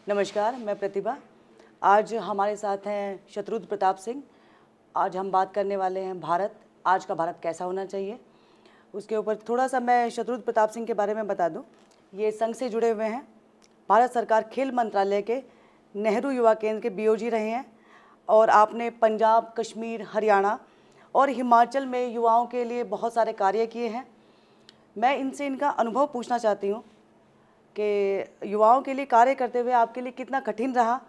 नमस्कार, मैं प्रतिभा। आज हमारे साथ हैं शत्रुघ्न प्रताप सिंह। आज हम बात करने वाले हैं भारत, आज का भारत कैसा होना चाहिए। उसके ऊपर थोड़ा सा मैं शत्रुघ्न प्रताप सिंह के बारे में बता दूं। ये संघ से जुड़े हुए हैं। भारत सरकार खेल मंत्रालय के नेहरू युवा केंद्र के बीओजी रहे हैं और आपने पंजाब, कश्मीर, हरियाणा और हिमाचल में युवाओं के लिए बहुत सारे कार्य किए हैं। मैं इनसे इनका अनुभव पूछना चाहती हूँ कि युवाओं के लिए कार्य करते हुए आपके लिए कितना कठिन रहा,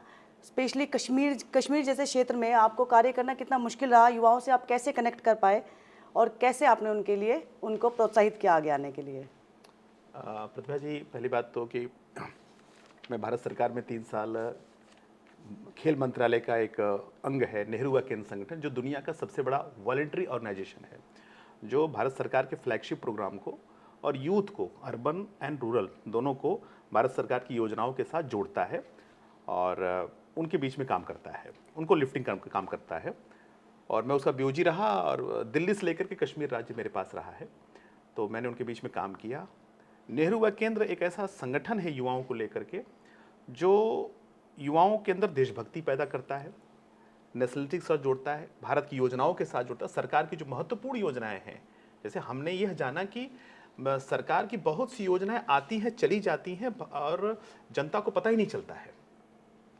स्पेशली कश्मीर जैसे क्षेत्र में आपको कार्य करना कितना मुश्किल रहा। युवाओं से आप कैसे कनेक्ट कर पाए और कैसे आपने उनके लिए उनको प्रोत्साहित किया आगे आने के लिए? प्रतिभा जी, पहली बात तो कि मैं भारत सरकार में 3 साल खेल मंत्रालय का एक अंग है नेहरू युवा केंद्र संगठन, जो दुनिया का सबसे बड़ा वॉलंटरी ऑर्गेनाइजेशन है, जो भारत सरकार के फ्लैगशिप प्रोग्राम को और यूथ को, अर्बन एंड रूरल दोनों को भारत सरकार की योजनाओं के साथ जोड़ता है और उनके बीच में काम करता है, उनको लिफ्टिंग काम करता है। और मैं उसका बीओजी रहा और दिल्ली से लेकर के कश्मीर राज्य मेरे पास रहा है, तो मैंने उनके बीच में काम किया। नेहरू युवा केंद्र एक ऐसा संगठन है युवाओं को लेकर के, जो युवाओं के अंदर देशभक्ति पैदा करता है, नेशनलिटी के साथ जोड़ता है, भारत की योजनाओं के साथ जोड़ता है। सरकार की जो महत्वपूर्ण योजनाएं हैं, जैसे हमने यह जाना कि सरकार की बहुत सी योजनाएं आती हैं, चली जाती हैं और जनता को पता ही नहीं चलता है,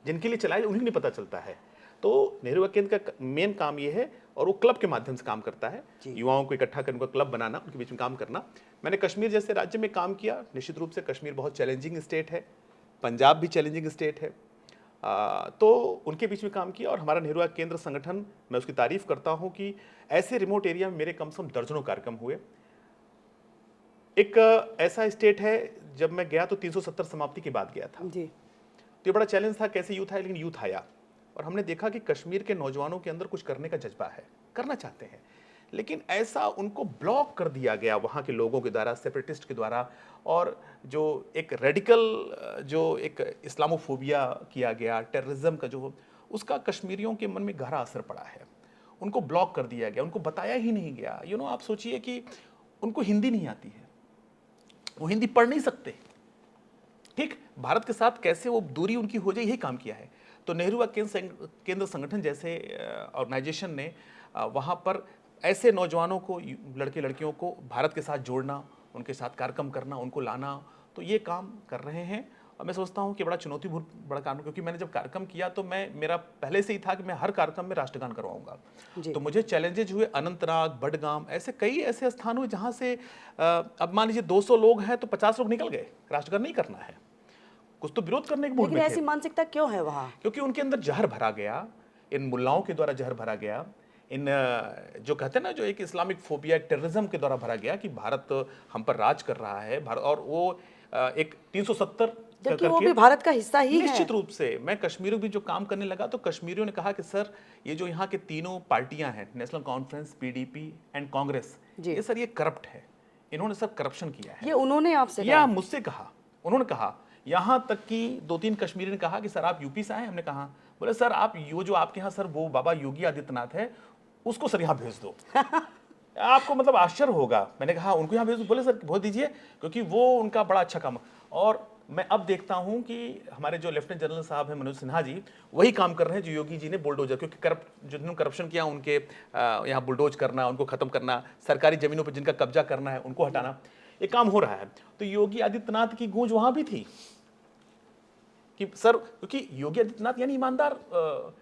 जिनके लिए चलाए उन्हें नहीं पता चलता है। तो नेहरू युवा केंद्र का मेन काम ये है और वो क्लब के माध्यम से काम करता है, युवाओं को इकट्ठा कर उनका क्लब बनाना, उनके बीच में काम करना। मैंने कश्मीर जैसे राज्य में काम किया। निश्चित रूप से कश्मीर बहुत चैलेंजिंग स्टेट है, पंजाब भी चैलेंजिंग स्टेट है, तो उनके बीच में काम किया। और हमारा नेहरू युवा केंद्र संगठन, मैं उसकी तारीफ करता हूँ कि ऐसे रिमोट एरिया में मेरे कम से कम दर्जनों कार्यक्रम हुए। एक ऐसा स्टेट है, जब मैं गया तो 370 समाप्ति के बाद गया था जी। तो ये बड़ा चैलेंज था, कैसे यूथ आया, लेकिन यूथ आया और हमने देखा कि कश्मीर के नौजवानों के अंदर कुछ करने का जज्बा है, करना चाहते हैं, लेकिन ऐसा उनको ब्लॉक कर दिया गया वहाँ के लोगों के द्वारा, सेपरेटिस्ट के द्वारा, और जो एक रेडिकल जो एक इस्लामोफोबिया किया गया, टेररिज्म का जो, उसका कश्मीरियों के मन में गहरा असर पड़ा है। उनको ब्लॉक कर दिया गया, उनको बताया ही नहीं गया। आप सोचिए कि उनको हिंदी नहीं आती है, वो हिंदी पढ़ नहीं सकते, ठीक, भारत के साथ कैसे वो दूरी उनकी हो जाए, यही काम किया है। तो नेहरू युवा केंद्र संगठन जैसे ऑर्गेनाइजेशन ने वहाँ पर ऐसे नौजवानों को, लड़के लड़कियों को भारत के साथ जोड़ना, उनके साथ कार्यक्रम करना, उनको लाना, तो ये काम कर रहे हैं। और मैं सोचता हूँ कि बड़ा चुनौतीपूर्ण बड़ा काम, क्योंकि मैंने जब कार्यक्रम किया तो मेरा पहले से ही था कि मैं हर कार्यक्रम में राष्ट्रगान करवाऊंगा। तो मुझे चैलेंजेज हुए, अनंतनाग, बडगाम, ऐसे कई ऐसे स्थान हुए जहाँ से अब मान लीजिए 200 लोग हैं तो 50 लोग निकल गए, राष्ट्रगान नहीं करना है, कुछ तो विरोध करने के मूड में थे। ऐसी मानसिकता क्यों है वहाँ? क्योंकि उनके अंदर जहर भरा गया, इन मुल्लाओं के द्वारा जहर भरा गया, इन जो कहते हैं ना, जो एक इस्लामिक फोबिया, एक टेररिज्म के द्वारा भरा गया कि भारत हम पर राज कर रहा है, भारत, और वो एक 370 जबकि वो भी भारत का हिस्सा ही है। निश्चित रूप से मैं कश्मीरियों भी जो काम करने लगा तो कश्मीरियों ने कहा कि सर, ये जो यहाँ के तीनों पार्टियां हैं, national conference, PDP and Congress, ये सर ये करप्ट है, इन्होंने सब करप्शन किया है। ये उन्होंने आपसे या मुझसे कहा, उन्होंने कहा, यहाँ तक कि 2-3 कश्मीरी ने कहा कि सर आप यूपी से आए? हमने कहा, बोले सर आप जो आपके यहाँ सर वो बाबा योगी आदित्यनाथ है, उसको सर यहाँ भेज दो। आपको मतलब आश्चर्य होगा। मैंने कहा उनको यहाँ भेज दो? बोले सर भेज दीजिए, क्योंकि वो उनका बड़ा अच्छा काम। और मैं अब देखता हूं कि हमारे जो लेफ्टिनेंट जनरल साहब हैं मनोज सिन्हा जी, वही काम कर रहे हैं जो योगी जी ने बुलडोजर, क्योंकि जिन्होंने करप्शन किया उनके यहाँ बुलडोज करना, उनको खत्म करना, सरकारी जमीनों पर जिनका कब्जा करना है उनको हटाना, ये काम हो रहा है। तो योगी आदित्यनाथ की गूंज वहां भी थी कि सर, क्योंकि योगी आदित्यनाथ यानी ईमानदार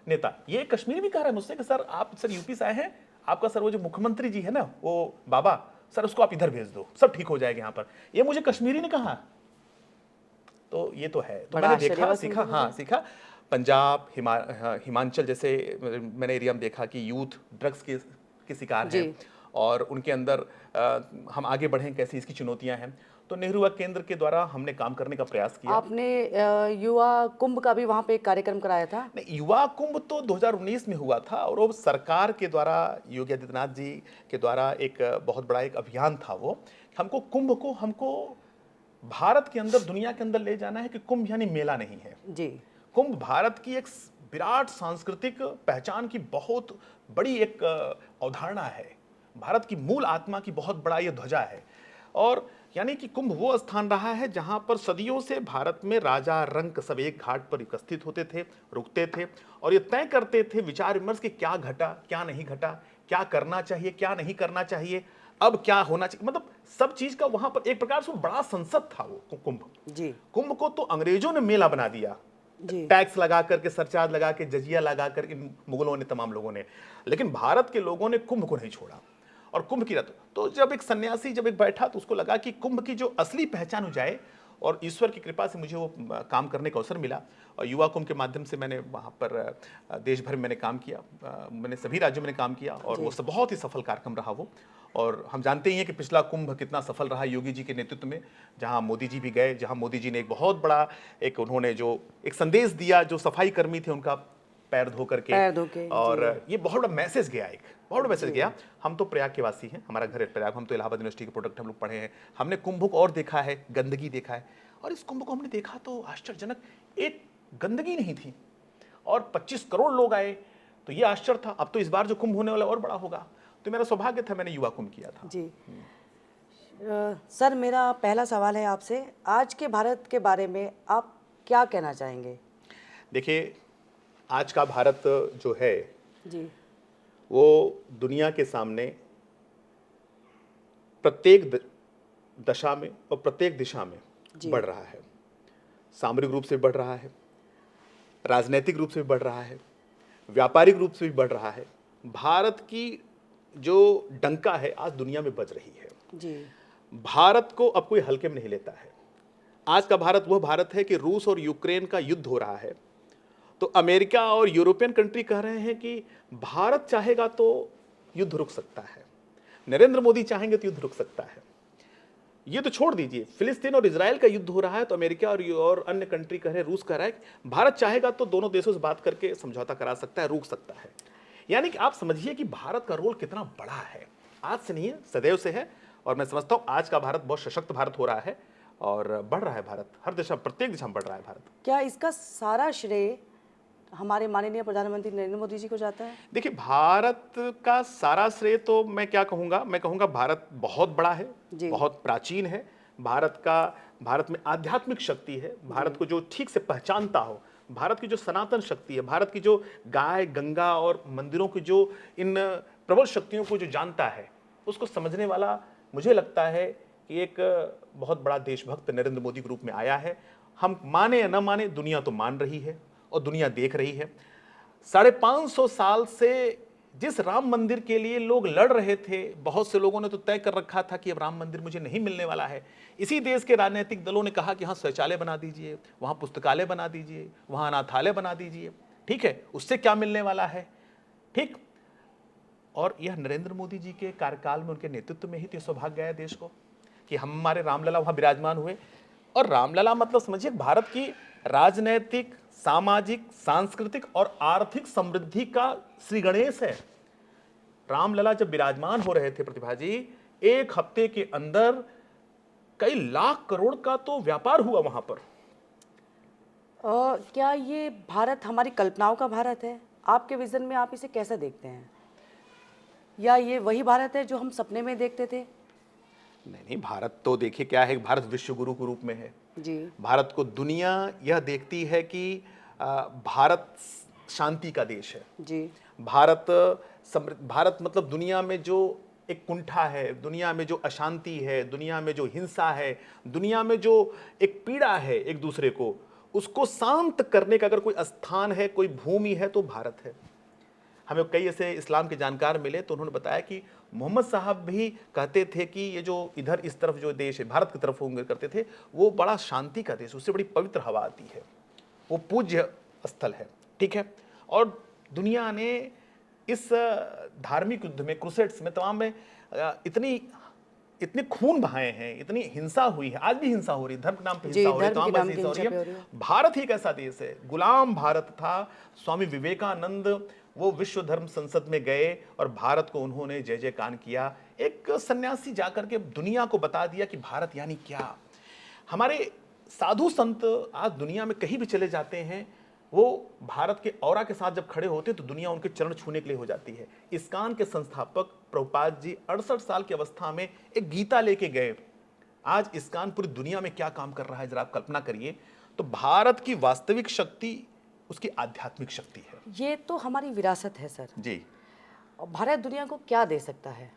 नेता। ये कश्मीरी भी कह रहा है मुझसे कि सर आप सर यूपी से आए हैं, आपका सर वो जो मुख्यमंत्री जी है ना, वो बाबा, सर उसको आप इधर भेज दो, सब ठीक हो जाएगा यहाँ पर। ये मुझे कश्मीरी ने कहा। तो ये तो है, तो मैंने देखा, सीखा, हाँ सीखा। पंजाब, हिमाचल जैसे मैंने एरिया में देखा कि यूथ ड्रग्स के शिकार हैं और उनके अंदर हम आगे बढ़ें कैसे, इसकी चुनौतियां हैं। तो नेहरू युवा केंद्र के द्वारा हमने काम करने का प्रयास किया। आपने युवा कुंभ का भी वहाँ पे एक कार्यक्रम कराया था? नहीं, युवा कुंभ तो 2019 में हुआ था और वो सरकार के द्वारा, योगी आदित्यनाथ जी के द्वारा एक बहुत बड़ा एक अभियान था। वो हमको कुंभ को, हमको भारत के अंदर, दुनिया के अंदर ले जाना है कि कुंभ यानी मेला नहीं है जी। कुंभ भारत की एक विराट सांस्कृतिक पहचान की बहुत बड़ी एक अवधारणा है, भारत की मूल आत्मा की बहुत बड़ा ये ध्वजा है। और यानी कि कुंभ वो स्थान रहा है जहां पर सदियों से भारत में राजा रंक सब एक घाट पर उपस्थित होते थे, रुकते थे और ये तय करते थे विचार विमर्श कि क्या घटा, क्या नहीं घटा, क्या करना चाहिए, क्या नहीं करना चाहिए, अब क्या होना चाहिए, मतलब सब चीज का वहां पर एक प्रकार से बड़ा संसद था वो कुंभ। जी कुंभ को तो अंग्रेजों ने मेला बना दिया, जी टैक्स लगा करके, सरचार्ज लगा के, जजिया लगा करके, मुगलों ने, तमाम लोगों ने, लेकिन भारत के लोगों ने कुंभ को नहीं छोड़ा और कुंभ की रत। तो जब एक सन्यासी जब एक बैठा तो उसको लगा कि कुंभ की जो असली पहचान हो जाए, और ईश्वर की कृपा से मुझे वो काम करने का अवसर मिला और युवा कुंभ के माध्यम से मैंने वहाँ पर देश भर में मैंने काम किया, मैंने सभी राज्यों में काम किया और वो सब बहुत ही सफल कार्यक्रम रहा वो। और हम जानते ही हैं कि पिछला कुंभ कितना सफल रहा योगी जी के नेतृत्व में, जहां मोदी जी भी गए, जहां मोदी जी ने एक बहुत बड़ा एक उन्होंने जो एक संदेश दिया, जो सफाई कर्मी थे उनका पैर धो करके, पैर धो के, और ये बहुत बड़ा मैसेज गया, एक बहुत बड़ा मैसेज गया। हम तो प्रयाग के वासी हैं, हमारा घर है प्रयाग, हम तो इलाहाबाद यूनिवर्सिटी के प्रोडक्ट हम लोग पढ़े हैं, हमने कुंभ को और देखा है, गंदगी देखा है, और इस कुंभ को हमने देखा तो आश्चर्यजनक, एक गंदगी नहीं थी और 25 करोड़ लोग आए, तो ये आश्चर्य था। अब तो इस बार जो कुंभ होने वाला और बड़ा होगा, तो मेरा सौभाग्य था, मैंने युवा कुंभ किया था। जी सर, मेरा पहला सवाल है आपसे, आज के भारत के बारे में आप क्या कहना चाहेंगे? देखिए, आज का भारत जो है जी वो दुनिया के सामने प्रत्येक दशा में और प्रत्येक दिशा में बढ़ रहा है। सामरिक रूप से बढ़ रहा है, राजनीतिक रूप से भी बढ़ रहा है, व्यापारिक रूप से भी बढ़ रहा है। भारत की जो डंका है आज दुनिया में बज रही है। जी भारत को अब कोई हल्के में नहीं लेता है। आज का भारत वह भारत है कि रूस और यूक्रेन का युद्ध हो रहा है, तो अमेरिका और यूरोपियन कंट्री कह रहे हैं कि भारत चाहेगा तो युद्ध रुक सकता है, नरेंद्र मोदी चाहेंगे तो युद्ध रुक सकता है। ये तो छोड़ दीजिए, फिलिस्तीन और इजराइल का युद्ध हो रहा है तो अमेरिका और अन्य कंट्री कह रहे हैं, रूस कह रहा है कि भारत चाहेगा तो दोनों देशों से बात करके समझौता करा सकता है, रोक सकता है। यानी कि आप समझिए कि भारत का रोल कितना बड़ा है, आज से नहीं है, सदैव से है। और मैं समझता हूँ आज का भारत बहुत सशक्त भारत हो रहा है और बढ़ रहा है भारत, हर दिशा, प्रत्येक दिशा में बढ़ रहा है भारत। क्या इसका सारा श्रेय हमारे माननीय प्रधानमंत्री नरेंद्र मोदी जी को जाता है? देखिए, भारत का सारा श्रेय तो मैं क्या कहूँगा, मैं कहूँगा भारत बहुत बड़ा है, बहुत प्राचीन है, भारत में आध्यात्मिक शक्ति है, भारत को जो ठीक से पहचानता हो, भारत की जो सनातन शक्ति है, भारत की जो गाय, गंगा और मंदिरों की जो इन प्रबल शक्तियों को जो जानता है, उसको समझने वाला मुझे लगता है कि एक बहुत बड़ा देशभक्त नरेंद्र मोदी के रूप में आया है। हम माने या न माने, दुनिया तो मान रही है और दुनिया देख रही है। 550 साल से जिस राम मंदिर के लिए लोग लड़ रहे थे, बहुत से लोगों ने तो तय कर रखा था कि अब राम मंदिर मुझे नहीं मिलने वाला है। इसी देश के राजनीतिक दलों ने कहा कि हाँ, शौचालय बना दीजिए, वहाँ पुस्तकालय बना दीजिए, वहाँ अनाथालय बना दीजिए, ठीक है, उससे क्या मिलने वाला है, ठीक। और यह नरेंद्र मोदी जी के कार्यकाल में, उनके नेतृत्व में ही तो सौभाग्य आया देश को कि हमारे रामलला वहाँ विराजमान हुए। और रामलला मतलब समझिए भारत की राजनैतिक, सामाजिक, सांस्कृतिक और आर्थिक समृद्धि का श्री गणेश है। रामलला जब विराजमान हो रहे थे प्रतिभा जी, एक हफ्ते के अंदर कई लाख करोड़ का तो व्यापार हुआ वहां पर। क्या ये भारत हमारी कल्पनाओं का भारत है? आपके विजन में आप इसे कैसे देखते हैं? या ये वही भारत है जो हम सपने में देखते थे? नहीं, भारत तो देखिए क्या है, भारत विश्व गुरु के रूप में है जी। भारत को दुनिया यह देखती है कि भारत शांति का देश है जी। भारत मतलब दुनिया में जो एक कुंठा है, दुनिया में जो अशांति है, दुनिया में जो हिंसा है, दुनिया में जो एक पीड़ा है एक दूसरे को, उसको शांत करने का अगर कोई स्थान है, कोई भूमि है तो भारत है। हमें कई ऐसे इस्लाम के जानकार मिले तो उन्होंने बताया कि मोहम्मद साहब भी कहते थे कि ये जो इधर इस तरफ जो देश है, भारत की तरफ होंगे करते थे, वो बड़ा शांति का देश, उससे बड़ी पवित्र हवा आती है, वो पूज्य स्थल है, ठीक है। और दुनिया ने इस धार्मिक युद्ध में, क्रूसेड्स में, तमाम में इतने खून बहाए हैं, इतनी हिंसा हुई है, आज भी हिंसा हो रही है, धर्म के नाम पे हिंसा हो रही है, तमाम हिंसा हो रही है। भारत ही एक ऐसा देश है, गुलाम भारत था। स्वामी विवेकानंद वो विश्व धर्म संसद में गए और भारत को उन्होंने जय जयकार किया। एक सन्यासी जाकर के दुनिया को बता दिया कि भारत यानी क्या। हमारे साधु संत आज दुनिया में कहीं भी चले जाते हैं, वो भारत के औरा के साथ जब खड़े होते हैं तो दुनिया उनके चरण छूने के लिए हो जाती है। इस्कान के संस्थापक प्रभुपाद जी 68 साल की अवस्था में एक गीता लेके गए आज इस्कान पूरी दुनिया में क्या काम कर रहा है, जरा आप कल्पना करिए। तो भारत की वास्तविक शक्ति उसकी आध्यात्मिक शक्ति है। ये तो हमारी विरासत है सर। जी। और भारत दुनिया को क्या दे सकता है?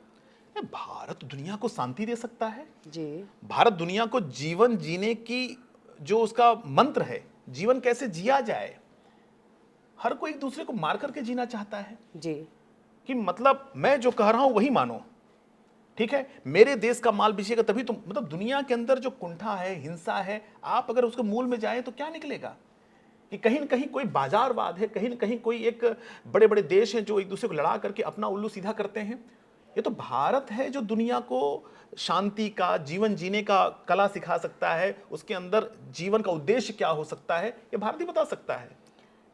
भारत दुनिया को शांति दे सकता है। जी। भारत दुनिया को जीवन जीने की जो उसका मंत्र है, जीवन कैसे जिया जाए, हर कोई एक दूसरे को मार करके जीना चाहता है। जी। कि मतलब मैं जो कह रहा हूं वही मानो, ठीक है, मेरे देश का माल बिछेगा तभी तो, मतलब दुनिया के अंदर जो कुंठा है, हिंसा है, आप अगर उसके मूल में जाएं तो क्या निकलेगा? कि कहीं न कहीं कोई बाजारवाद है, कहीं न कहीं कोई एक बड़े बड़े देश हैं जो एक दूसरे को लड़ा करके अपना उल्लू सीधा करते हैं। ये तो भारत है जो दुनिया को शांति का, जीवन जीने का कला सिखा सकता है, उसके अंदर जीवन का उद्देश्य क्या हो सकता है, ये भारत ही बता सकता है।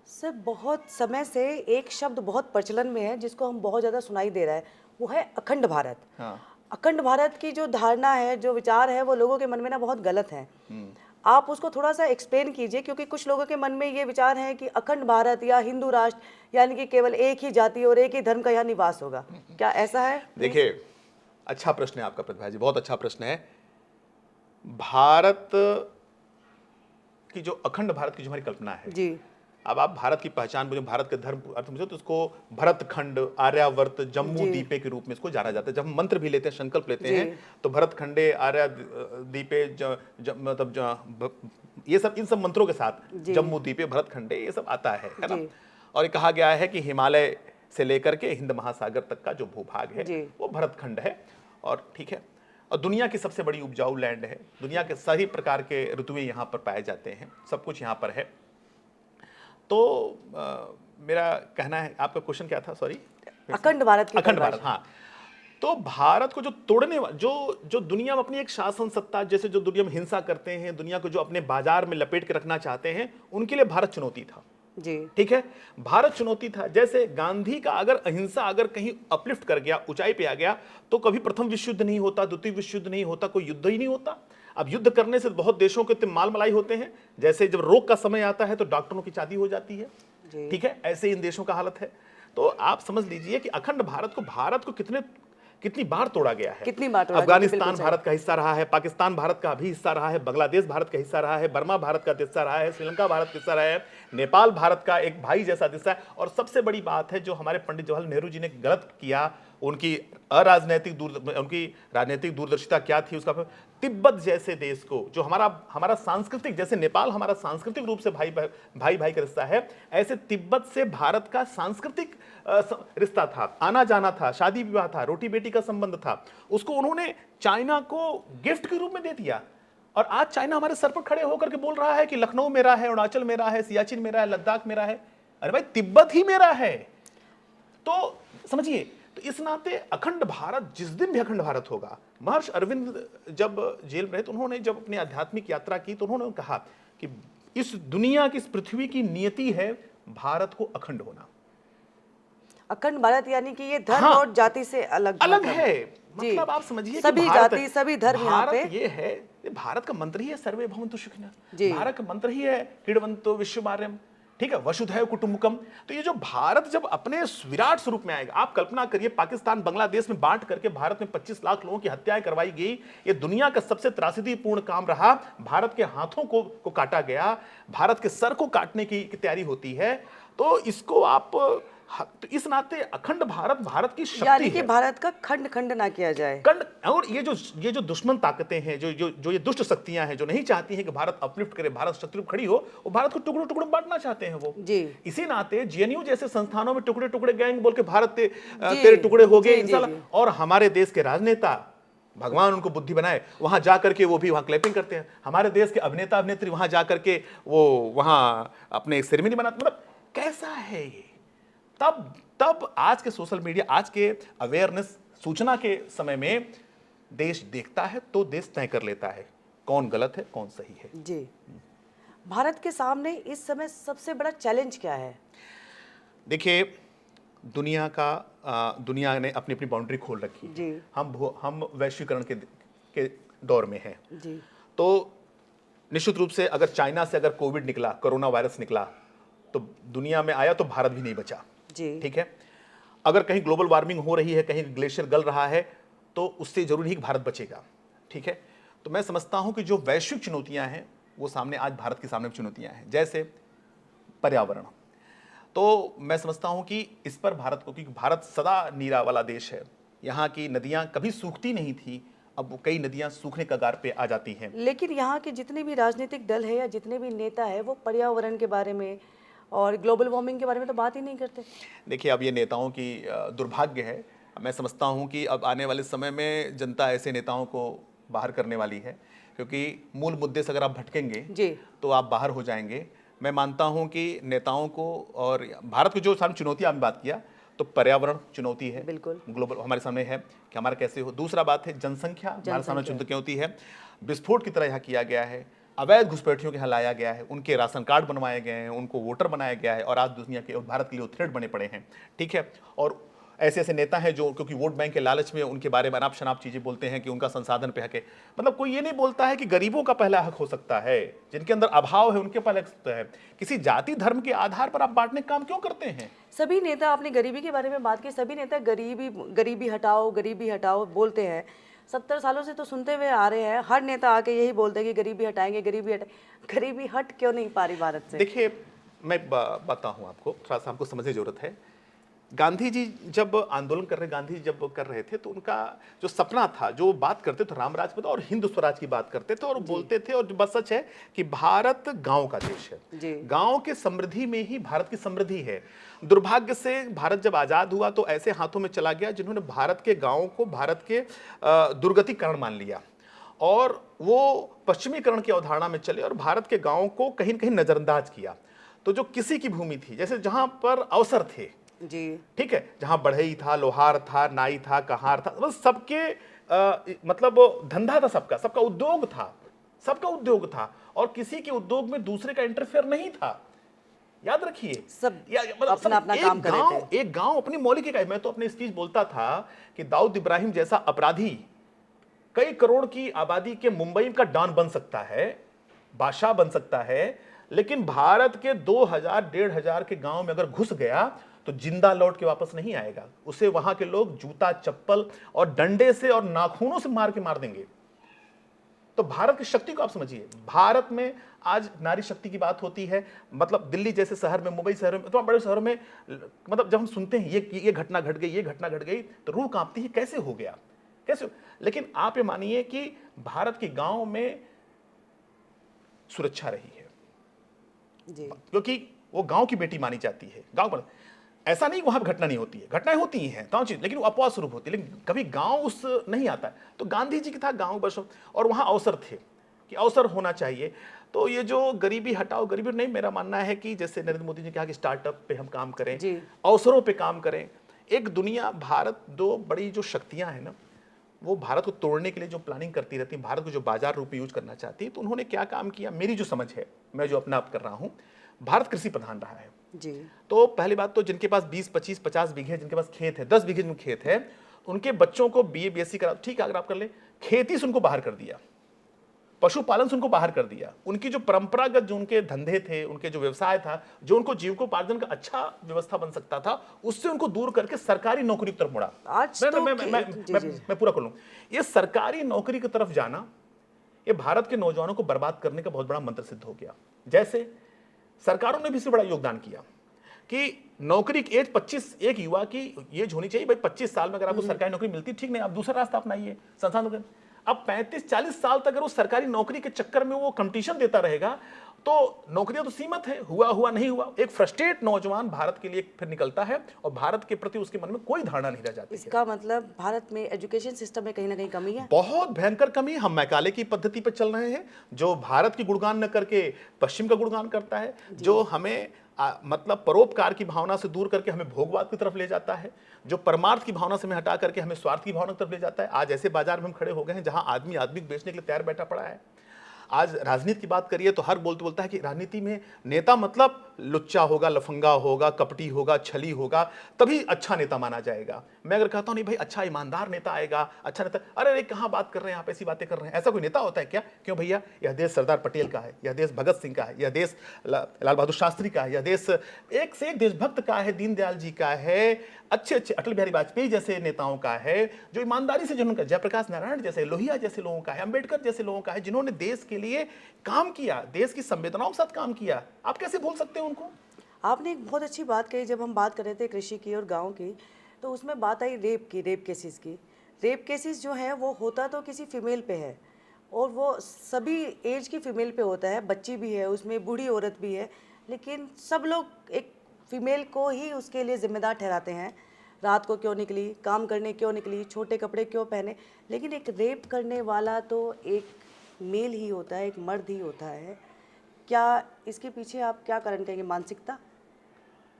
सर बहुत समय से एक शब्द बहुत प्रचलन में है जिसको हम बहुत ज़्यादा सुनाई दे रहा है, वो है अखंड भारत। हाँ। अखंड भारत की जो धारणा है, जो विचार है, वो लोगों के मन में ना बहुत गलत है। आप उसको थोड़ा सा एक्सप्लेन कीजिए, क्योंकि कुछ लोगों के मन में ये विचार है कि अखंड भारत या हिंदू राष्ट्र यानी कि केवल एक ही जाति और एक ही धर्म का यहाँ निवास होगा। क्या ऐसा है? देखिए, अच्छा प्रश्न है आपका प्रतिभा जी, बहुत अच्छा प्रश्न है। भारत की जो अखंड भारत की जो हमारी कल्पना है जी। अब आप भारत की पहचान मुझे, भारत के धर्म अर्थ मुझे, तो इसको भरत खंड, आर्यावर्त, जम्मू द्वीपे के रूप में इसको जाना जाता है। जब हम मंत्र भी लेते हैं, संकल्प लेते हैं, तो भरत खंडे, आर्या द्वीपे, मतलब ये सब, इन सब मंत्रों के साथ जम्मू द्वीपे, भरत खंडे, ये सब आता है ना। और ये कहा गया है कि हिमालय से लेकर के हिंद महासागर तक का जो भूभाग है वो भरत खंड है। और ठीक है, और दुनिया की सबसे बड़ी उपजाऊ लैंड है, दुनिया के सभी प्रकार के ऋतुएं यहाँ पर पाए जाते हैं, सब कुछ यहाँ पर है। तो मेरा कहना है, आपका क्वेश्चन क्या था, सॉरी? अखंड भारत की अखंड भारत, हाँ। तो भारत को जो तोड़ने जो दुनिया में अपनी एक शासन सत्ता, जैसे जो दुनिया में हिंसा करते हैं, दुनिया को जो अपने बाजार में लपेट के रखना चाहते हैं, उनके लिए भारत चुनौती था। जी। ठीक है, भारत चुनौती था। जैसे गांधी का अगर अहिंसा अगर कहीं अपलिफ्ट कर गया, ऊंचाई पे आ गया, तो कभी प्रथम विश्व युद्ध नहीं होता, द्वितीय विश्व युद्ध नहीं होता, कोई युद्ध ही नहीं होता। अब युद्ध करने से बहुत देशों के माल मलाई होते हैं, जैसे जब रोग का समय आता है तो डॉक्टरों की चादी हो जाती है। ठीक है, ऐसे इन देशों का हालत है। तो आप समझ लीजिए कि अखंड भारत को कितनी बार तोड़ा गया है। कितनी बार तोड़ा? अफगानिस्तान भारत का हिस्सा रहा है, पाकिस्तान भारत का भी हिस्सा रहा है, बांग्लादेश भारत का हिस्सा रहा है, बर्मा भारत का हिस्सा रहा है, श्रीलंका भारत का हिस्सा रहा है, नेपाल भारत का एक भाई जैसा हिस्सा है। और सबसे बड़ी बात है जो हमारे पंडित जवाहरलाल नेहरू जी ने गलत किया, उनकी उनकी राजनीतिक दूरदर्शिता क्या थी, उसका तिब्बत जैसे देश को, जो हमारा सांस्कृतिक, जैसे नेपाल हमारा सांस्कृतिक रूप से भाई का रिश्ता है, ऐसे तिब्बत से भारत का सांस्कृतिक रिश्ता था, आना जाना था, शादी विवाह था, रोटी बेटी का संबंध था, उसको उन्होंने चाइना को गिफ्ट के रूप में दे दिया। और आज चाइना हमारे सर पर खड़े होकर के बोल रहा है कि लखनऊ मेरा है, अरुणाचल मेरा है, सियाचिन मेरा है, लद्दाख मेरा है। अरे भाई, तिब्बत ही मेरा है। तो समझिए, तो इस नाते अखंड भारत, जिस दिन भी अखंड भारत होगा, महर्षि अरविंद जब जेल में रहे तो उन्होंने जब अपनी आध्यात्मिक यात्रा की तो उन्होंने कहा कि इस दुनिया की, इस पृथ्वी की नियति है भारत को अखंड होना। अखंड भारत यानी कि ये धर्म हाँ, और जाति से अलग है। मतलब आप समझिए सभी जाति, सभी धर्म यहाँ पे। ये है, भारत का मंत्र ही है सर्वे भवन्तु सुखिनः। भारत का मंत्र ही है क्रीडवन्तो विश्वमार्यम। ठीक है, वसुधैव कुटुम्बकम। तो ये जो भारत जब अपने विराट स्वरूप में आएगा, आप कल्पना करिए, पाकिस्तान बांग्लादेश में बांट करके भारत में 25 लाख लोगों की हत्याएं करवाई गई, ये दुनिया का सबसे त्रासदीपूर्ण काम रहा। भारत के हाथों को काटा गया, भारत के सर को काटने की तैयारी होती है। तो इसको आप, तो इस नाते अखंड भारत की शक्ति यानी कि भारत का खंड खंड ना किया जाए। खंड, और ये जो दुश्मन ताकतें हैं, जो ये दुष्ट शक्तियां हैं, जो नहीं चाहती हैं कि भारत अपलिफ्ट करे, भारत शक्ति रूप खड़ी हो, वो भारत को टुकड़ों टुकड़ों बांटना चाहते हैं वो जी। इसी नाते जेएनयू जैसे संस्थानों में टुकड़े टुकड़े गैंग बोल के भारत तेरे टुकड़े हो गए इंशाल्लाह। और हमारे देश के राजनेता, भगवान उनको बुद्धि बनाए, वहां जाकर के वो भी वहां क्लैपिंग करते हैं। हमारे देश के अभिनेता अभिनेत्री वहां जाकर के वो वहां अपने सेरेमनी बनाते। मतलब कैसा है ये? तब आज के सोशल मीडिया, आज के अवेयरनेस, सूचना के समय में देश देखता है तो देश तय कर लेता है कौन गलत है कौन सही है। जी। भारत के सामने इस समय सबसे बड़ा चैलेंज क्या है? देखिए, दुनिया ने अपनी अपनी बाउंड्री खोल रखी है। जी। हम वैश्वीकरण के दौर में हैं। जी। तो निश्चित रूप से अगर चाइना से अगर कोविड निकला, कोरोना वायरस निकला, तो दुनिया में आया तो भारत भी नहीं बचा। जी। ठीक है, अगर कहीं ग्लोबल वार्मिंग हो रही है, कहीं ग्लेशियर गल रहा है, तो उससे जरूरी है कि भारत बचेगा। ठीक है, तो मैं समझता हूं कि जो वैश्विक चुनौतियां हैं वो सामने आज भारत के सामने चुनौतियां हैं, जैसे पर्यावरण। तो मैं समझता हूं कि इस पर भारत को, क्योंकि भारत सदा नीरा वाला देश है, यहाँ की नदियां कभी सूखती नहीं थी, अब वो कई नदियां सूखने कगार पे आ जाती हैं। लेकिन यहाँ के जितने भी राजनीतिक दल है या जितने भी नेता है वो पर्यावरण के बारे में और ग्लोबल वार्मिंग के बारे में तो बात ही नहीं करते। देखिए, अब ये नेताओं की दुर्भाग्य है। मैं समझता हूं कि अब आने वाले समय में जनता ऐसे नेताओं को बाहर करने वाली है, क्योंकि मूल मुद्दे से अगर आप भटकेंगे जी। तो आप बाहर हो जाएंगे। मैं मानता हूं कि नेताओं को, और भारत की जो सामने चुनौती आपने बात किया, तो पर्यावरण चुनौती है, बिल्कुल। ग्लोबल हमारे सामने है कि हमारा कैसे हो। दूसरा बात है जनसंख्या, हमारे सामने चुनौती है। विस्फोट की तरह यहाँ किया गया है, अवैध घुसपैठियों के यहाँ लाया गया है, उनके राशन कार्ड बनवाए गए हैं, उनको वोटर बनाया गया है, और आज दुनिया के और भारत के लिए थ्रेट बने पड़े हैं। ठीक है, और ऐसे ऐसे नेता हैं जो क्योंकि वोट बैंक के लालच में उनके बारे में अनाप शनाप चीजें बोलते हैं कि उनका संसाधन पे हक है। मतलब कोई ये नहीं बोलता है कि गरीबों का पहला हक हो सकता है, जिनके अंदर अभाव है उनके पहले हक हो सकता है। किसी जाति धर्म के आधार पर आप बांटने का काम क्यों करते हैं? सभी नेता, आपने गरीबी के बारे में बात की, सभी नेता गरीबी हटाओ बोलते हैं। 70 सालों से तो सुनते हुए आ रहे हैं, हर नेता आके यही बोलते हैं कि गरीबी हटाएंगे, गरीबी हट क्यों नहीं पा रही भारत से? देखिए, मैं बताता हूँ आपको, थोड़ा सा हमको समझने की जरूरत है। गांधी जी जब आंदोलन कर रहे थे तो उनका जो सपना था, जो बात करते थे राम राज और हिंदू स्वराज की बात करते थे, और बोलते थे, और जो बात सच है कि भारत गांव का देश है। गांव के समृद्धि में ही भारत की समृद्धि है। दुर्भाग्य से भारत जब आजाद हुआ तो ऐसे हाथों में चला गया जिन्होंने भारत के गांवों को भारत के दुर्गतिकरण मान लिया, और वो पश्चिमीकरण की अवधारणा में चले और भारत के गांवों को कहीं न कहीं नजरअंदाज किया। तो जो किसी की भूमि थी, जैसे जहां पर अवसर थे, जी, ठीक है, जहां बढ़ई था, लोहार था, नाई था, कहार था, मतलब सबके मतलब धंधा था, सबका उद्योग था, और किसी के उद्योग में दूसरे का इंटरफेयर नहीं था। याद रखिए, सब अपना काम कर रहे थे। एक गांव अपनी मौलिक इकाई। मैं तो अपने स्पीच बोलता था कि दाऊद इब्राहिम जैसा अपराधी कई करोड़ की आबादी के मुंबई का डॉन बन सकता है, बादशाह बन सकता है, लेकिन भारत के 2000-1500 के गांव में अगर घुस गया तो जिंदा लौट के वापस नहीं आएगा। उसे वहां के लोग जूता, चप्पल और डंडे से और नाखूनों से मार देंगे। तो भारत की शक्ति को आप समझिए। भारत में आज नारी शक्ति की बात होती है, मतलब दिल्ली जैसे शहर में, मुंबई शहर में, तो बड़े शहरों में, मतलब जब हम सुनते हैं ये घटना घट गई, तो रूह कांपती है, कैसे हो गया, कैसे? लेकिन आप ये मानिए कि भारत के गांव में सुरक्षा रही है जी, क्योंकि वो गांव की बेटी मानी जाती है। गांव पर ऐसा नहीं वहां घटना नहीं होती है, घटनाएं होती ही हैं गांव चीज, लेकिन वो अपवाद स्वरूप होती है, लेकिन कभी गांव उस नहीं आता है। तो गांधी जी की था गांव बसो, और वहां अवसर थे कि अवसर होना चाहिए। तो ये जो गरीबी हटाओ, गरीबी नहीं, मेरा मानना है कि जैसे नरेंद्र मोदी जी ने कहा कि स्टार्टअप पे हम काम करें, अवसरों पे काम करें। एक दुनिया, भारत, दो बड़ी जो शक्तियां हैं ना, वो भारत को तोड़ने के लिए जो प्लानिंग करती रहती है, भारत को जो बाजार रूप में यूज करना चाहती है, तो उन्होंने क्या काम किया, मेरी जो समझ है, मैं जो अपना आप कर रहा हूं, भारत कृषि प्रधान रहा है जी। तो पहली बात तो जिनके पास 20, 25, 50 बीघे, जिनके पास खेत है, 10 बीघे में खेत है, उनके बच्चों को बीए बीएससी करा, ठीक है, अगर आप कर ले। खेती से उनको बाहर कर दिया, पशुपालन से उनको बाहर कर दिया। उनकी जो परंपरागत जो उनके धंधे थे, उनके जो व्यवसाय था, जो उनको जीविकोपार्जन का अच्छा व्यवस्था बन सकता था, उससे उनको दूर करके सरकारी नौकरी की तरफ मुड़ा। आज तो मैं पूरा कर लूं। ये सरकारी नौकरी की तरफ जाना, ये भारत के नौजवानों को बर्बाद करने का बहुत बड़ा मंत्र सिद्ध हो गया। जैसे सरकारों ने भी इससे बड़ा योगदान किया कि नौकरी की एज 25, एक युवा की एज होनी चाहिए भाई 25 साल में अगर आपको सरकारी नौकरी मिलती, ठीक, नहीं आप दूसरा रास्ता अपनाइए, संस्थान। अब 35-40 साल तक अगर वो सरकारी नौकरी के चक्कर में वो कंपटीशन देता रहेगा तो नौकरियां तो सीमित है, हुआ नहीं हुआ। एक फ्रस्ट्रेट नौजवान भारत के लिए फिर निकलता है और भारत के प्रति उसके मन में कोई धारणा नहीं रह जाती। इसका मतलब भारत में एजुकेशन सिस्टम में कहीं ना कहीं कमी है, बहुत भयंकर कमी। हम मैकाले की पद्धति पर चल रहे हैं, जो भारत की गुणगान न करके पश्चिम का गुणगान करता है, जो हमें मतलब परोपकार की भावना से दूर करके हमें भोगवाद की तरफ ले जाता है, जो परमार्थ की भावना से हमें हटा करके हमें स्वार्थ की भावना की तरफ ले जाता है। आज ऐसे बाजार में हम खड़े हो गए हैं जहां आदमी को बेचने के लिए तैयार बैठा पड़ा है। आज राजनीति की बात करिए तो हर बोलता है कि राजनीति में नेता मतलब लुच्चा होगा, लफंगा होगा, कपटी होगा, छली होगा, तभी अच्छा नेता माना जाएगा। मैं अगर कहता हूं नहीं भाई अच्छा ईमानदार नेता आएगा, अच्छा नेता, अरे कहाँ बात कर रहे हैं आप, ऐसी बातें कर रहे हैं, ऐसा कोई नेता होता है क्या? क्यों भैया, यह देश सरदार पटेल का है, यह देश भगत सिंह का है, यह देश लाल बहादुर शास्त्री का है, यह देश एक से एक देशभक्त का है, दीनदयाल जी का है, अच्छे अच्छे अटल बिहारी वाजपेयी जैसे नेताओं का है, जो ईमानदारी से जिन्होंने, जयप्रकाश नारायण जैसे, लोहिया जैसे लोगों का है, अंबेडकर जैसे लोगों का है, जिन्होंने देश के लिए काम किया, देश की संवेदनाओं के साथ काम किया। आप कैसे भूल सकते हैं उनको? आपने एक बहुत अच्छी बात कही, जब हम बात कर रहे थे कृषि की और गांव की, तो उसमें बात आई रेप की, रेप केसेस की। रेप केसेस जो है वो होता तो किसी फीमेल पे है, और वो सभी एज की फीमेल पे होता है, बच्ची भी है उसमें, बूढ़ी औरत भी है, लेकिन सब लोग एक फीमेल को ही उसके लिए जिम्मेदार ठहराते हैं। रात को क्यों निकली, काम करने क्यों निकली, छोटे कपड़े क्यों पहने, लेकिन एक रेप करने वाला तो एक मेल ही होता है, एक मर्द ही होता है। क्या इसके पीछे आप क्या कारण कहेंगे? मानसिकता,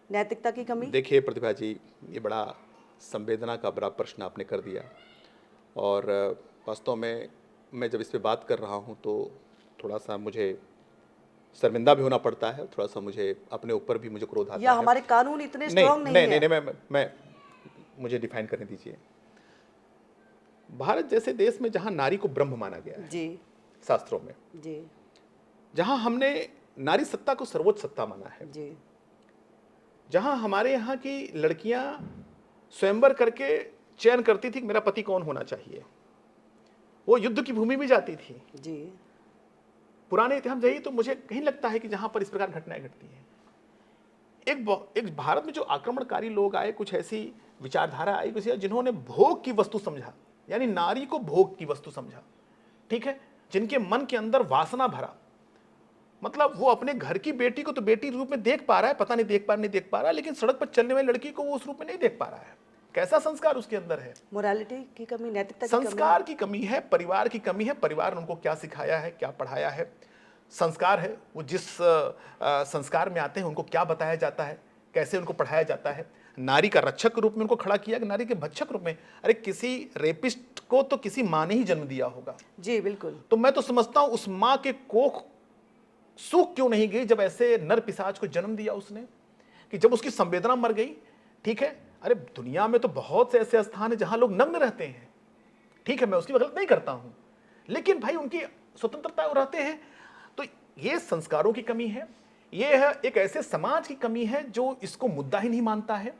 नैतिकता की कमी? देखिए प्रतिभा जी, ये बड़ा संवेदना का बड़ा प्रश्न आपने कर दिया, और वास्तव में मैं जब इस पे बात कर रहा हूँ तो थोड़ा सा मुझे शर्मिंदा भी होना पड़ता है, थोड़ा सा मुझे अपने ऊपर भी मुझे क्रोध आता या है। हमारे कानून इतने स्ट्रांग नहीं नहीं, है? मैं मुझे डिफाइन करने दीजिए। भारत जैसे देश में जहाँ नारी को ब्रह्म माना गया है जी शास्त्रों में, जी जहाँ हमने नारी सत्ता को सर्वोच्च सत्ता माना है, जी जहाँ हमारे यहाँ की लड़कियाँ स्वयंवर करके चयन करती थी कि मेरा पति कौन होना चाहिए, वो युद्ध की भूमि में जाती थी, जी पुराने इतिहास जाइए तो मुझे कहीं लगता है कि जहाँ पर इस प्रकार घटनाएं घटती हैं। एक भारत में जो आक्रमणकारी लोग आए, कुछ ऐसी विचारधारा आई कुछ जिन्होंने भोग की वस्तु समझा, यानी नारी को भोग की वस्तु समझा, ठीक है, जिनके मन के अंदर वासना भरा, मतलब वो अपने घर की बेटी को तो बेटी रूप में देख पा रहा है, पता नहीं देख पा रहा है, लेकिन सड़क पर चलने वाली लड़की को वो उस रूप में नहीं देख पा रहा है। कैसा संस्कार उसके अंदर है? मोरालिटी की कमी, नैतिकता की कमी, संस्कार की कमी है, परिवार की कमी है। परिवार ने उनको क्या सिखाया है, क्या पढ़ाया है, संस्कार है, वो जिस संस्कार में आते हैं उनको क्या बताया जाता है, कैसे उनको पढ़ाया जाता है। नारी का रक्षक के रूप में उनको खड़ा किया कि नारी के भक्षक रूप में? अरे किसी रेपिस्ट को तो किसी माँ ने ही जन्म दिया होगा। जी बिल्कुल। तो मैं तो समझता हूं उस माँ के कोख सूख क्यों नहीं गई जब ऐसे नर पिशाच को जन्म दिया उसने, कि जब उसकी संवेदना मर गई। ठीक है, अरे दुनिया में तो बहुत से ऐसे स्थान है जहां लोग नग्न रहते हैं, ठीक है, मैं उसकी वकालत नहीं करता हूं, लेकिन भाई उनकी स्वतंत्रता वो रहते हैं। तो ये संस्कारों की कमी है, ये है एक ऐसे समाज की कमी है जो इसको मुद्दा ही नहीं मानता है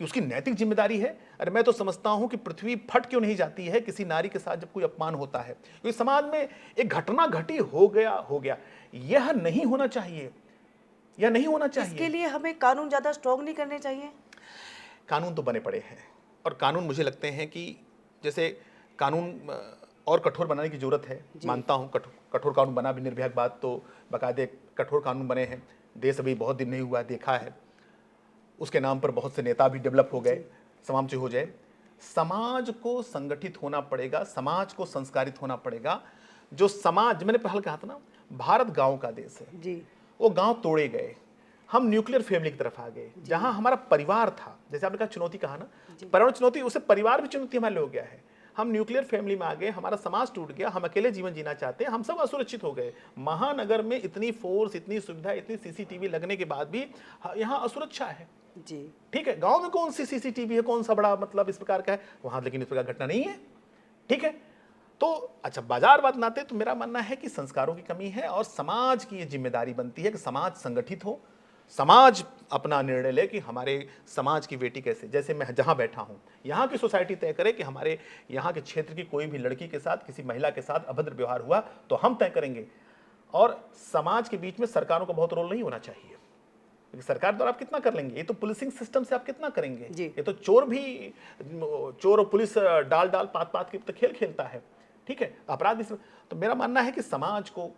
कि उसकी नैतिक जिम्मेदारी है। अरे मैं तो समझता हूं कि पृथ्वी फट क्यों नहीं जाती है किसी नारी के साथ जब कोई अपमान होता है, क्योंकि समाज में एक घटना घटी, हो गया, यह नहीं होना चाहिए, यह नहीं होना चाहिए। इसके लिए हमें कानून ज्यादा स्ट्रॉन्ग नहीं करने चाहिए? कानून तो बने पड़े हैं, और कानून मुझे लगते हैं कि जैसे कानून और कठोर बनाने की जरूरत है, मानता हूं कठोर कानून बना भी, निर्भया बात तो बाकायदे कठोर कानून बने हैं। देश अभी बहुत दिन नहीं हुआ, देखा है, उसके नाम पर बहुत से नेता भी डेवलप हो गए, तमाम चीज हो जाए। समाज को संगठित होना पड़ेगा, समाज को संस्कारित होना पड़ेगा। जो समाज, मैंने पहले कहा था ना, भारत गांव का देश है जी। वो गांव तोड़े गए, हम न्यूक्लियर फैमिली की तरफ आ गए, जहां हमारा परिवार था, जैसे आपने कहा चुनौती कहा ना, पर्यावरण चुनौती, उससे परिवार भी चुनौती हमारे लिए हो गया है। हम न्यूक्लियर फैमिली में आ गए, हमारा समाज टूट गया, हम अकेले जीवन जीना चाहते हैं, हम सब असुरक्षित हो गए। महानगर में इतनी फोर्स, इतनी सुविधा, इतनी सीसीटीवी लगने के बाद भी यहाँ असुरक्षा है। जी ठीक है, गांव में कौन सी सीसीटीवी है, कौन सा बड़ा मतलब इस प्रकार का है वहां, लेकिन इस प्रकार घटना नहीं है। ठीक है, तो अच्छा, बाजार बात नाते तो मेरा मानना है कि संस्कारों की कमी है, और समाज की ये जिम्मेदारी बनती है कि समाज संगठित हो, समाज अपना निर्णय ले कि हमारे समाज की बेटी कैसे, जैसे मैं जहां बैठा हूं, यहाँ की सोसाइटी तय करे कि हमारे यहाँ के क्षेत्र की कोई भी लड़की के साथ, किसी महिला के साथ अभद्र व्यवहार हुआ तो हम तय करेंगे। और समाज के बीच में सरकारों का बहुत रोल नहीं होना चाहिए, क्योंकि सरकार द्वारा आप कितना कर लेंगे, ये तो पुलिसिंग सिस्टम से आप कितना करेंगे। ये तो चोर और पुलिस डाल पात के तो खेल खेलता है। ठीक है, अपराध इसमें। तो मेरा मानना है कि समाज को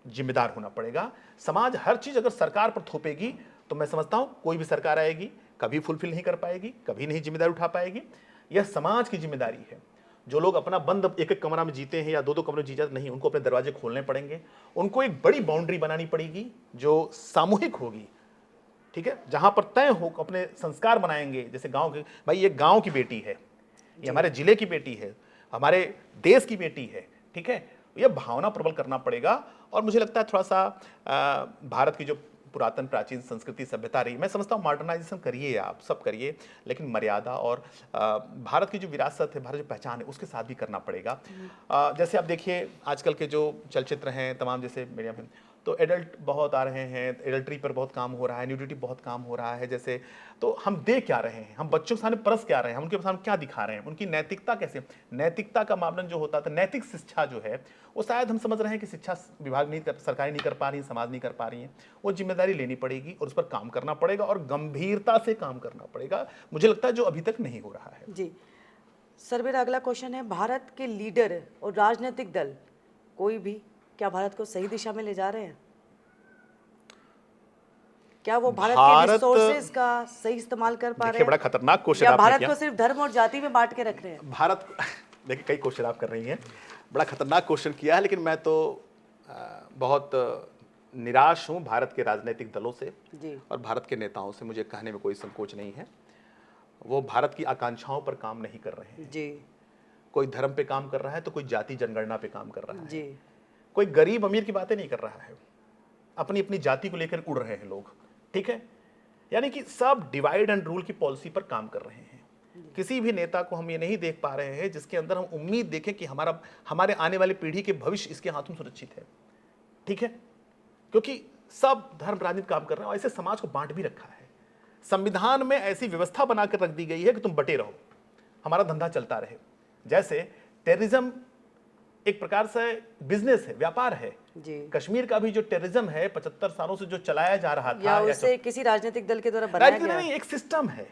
जिम्मेदार होना पड़ेगा। समाज हर चीज अगर सरकार पर थोपेगी तो मैं समझता हूं कोई भी सरकार आएगी कभी फुलफिल नहीं कर पाएगी, कभी नहीं जिम्मेदारी उठा पाएगी। यह समाज की जिम्मेदारी है। जो लोग अपना बंद एक एक कमरा में जीते हैं या दो दो कमरे में जीते नहीं, उनको अपने दरवाजे खोलने पड़ेंगे, उनको एक बड़ी बाउंड्री बनानी पड़ेगी जो सामूहिक होगी। ठीक है, जहां पर तय हो, अपने संस्कार बनाएंगे। जैसे गांव के, भाई ये गांव की बेटी है, ये हमारे जिले की बेटी है, हमारे देश की बेटी है। ठीक है, यह भावना प्रबल करना पड़ेगा, और मुझे लगता है थोड़ा सा भारत की जो पुरातन प्राचीन संस्कृति सभ्यता रही, मैं समझता हूँ मॉडर्नाइजेशन करिए, आप सब करिए, लेकिन मर्यादा और भारत की जो विरासत है, भारत की पहचान है, उसके साथ भी करना पड़ेगा। जैसे आप देखिए आजकल के जो चलचित्र हैं तमाम, जैसे मीडिया में तो एडल्ट बहुत आ रहे हैं, एडल्ट्री पर बहुत काम हो रहा है, न्यूडिटी बहुत काम हो रहा है, जैसे तो हम देख क्या रहे हैं, हम बच्चों के सामने परस क्या रहे हैं, हम उनके सामने क्या दिखा रहे हैं, उनकी नैतिकता कैसे, नैतिकता का मापदंड जो होता था, नैतिक शिक्षा जो है वो शायद हम समझ रहे हैं कि शिक्षा विभाग नहीं कर, सरकारें नहीं कर पा रही, समाज नहीं कर पा रही है। वो जिम्मेदारी लेनी पड़ेगी और उस पर काम करना पड़ेगा और गंभीरता से काम करना पड़ेगा, मुझे लगता है जो अभी तक नहीं हो रहा है। जी सर, मेरा अगला क्वेश्चन है, भारत के लीडर और राजनीतिक दल कोई भी क्या भारत को सही दिशा में ले जा रहे हैं? क्या वो भारत के रिसोर्सेज का सही इस्तेमाल कर पा रहे हैं? बड़ा खतरनाक क्वेश्चन या आपने भारत किया। को सिर्फ धर्म और जाति में बांट के रख रहे हैं? भारत देखिए कई क्वेश्चन आप कर रही हैं, बड़ा खतरनाक क्वेश्चन किया है, लेकिन मैं तो बहुत निराश हूं भारत के राजनीतिक दलों से जी। और भारत के नेताओं से। मुझे कहने में कोई संकोच नहीं है, वो भारत की आकांक्षाओं पर काम नहीं कर रहे हैं। जी कोई धर्म पे काम कर रहा है तो कोई जाति जनगणना पे काम कर रहा है। जी कोई गरीब अमीर की बातें नहीं कर रहा है, अपनी अपनी जाति को लेकर उड़ रहे हैं लोग, ठीक है। यानी कि सब डिवाइड एंड रूल की पॉलिसी पर काम कर रहे हैं। किसी भी नेता को हम ये नहीं देख पा रहे हैं जिसके अंदर हम उम्मीद देखें कि हमारे आने वाली पीढ़ी के भविष्य इसके हाथों में सुरक्षित है, ठीक है। क्योंकि सब धर्म राजनीति काम कर रहे हैं और ऐसे समाज को बांट भी रखा है। संविधान में ऐसी व्यवस्था बनाकर रख दी गई है कि तुम बटे रहो, हमारा धंधा चलता रहे। जैसे टेररिज्म एक प्रकार से बिजनेस है, व्यापार है। जी। कश्मीर का भी जो टेररिज्म है 75 सालों से जो चलाया जा रहा था, या उसे किसी राजनीतिक दल के द्वारा बनाया गया? नहीं, एक सिस्टम है,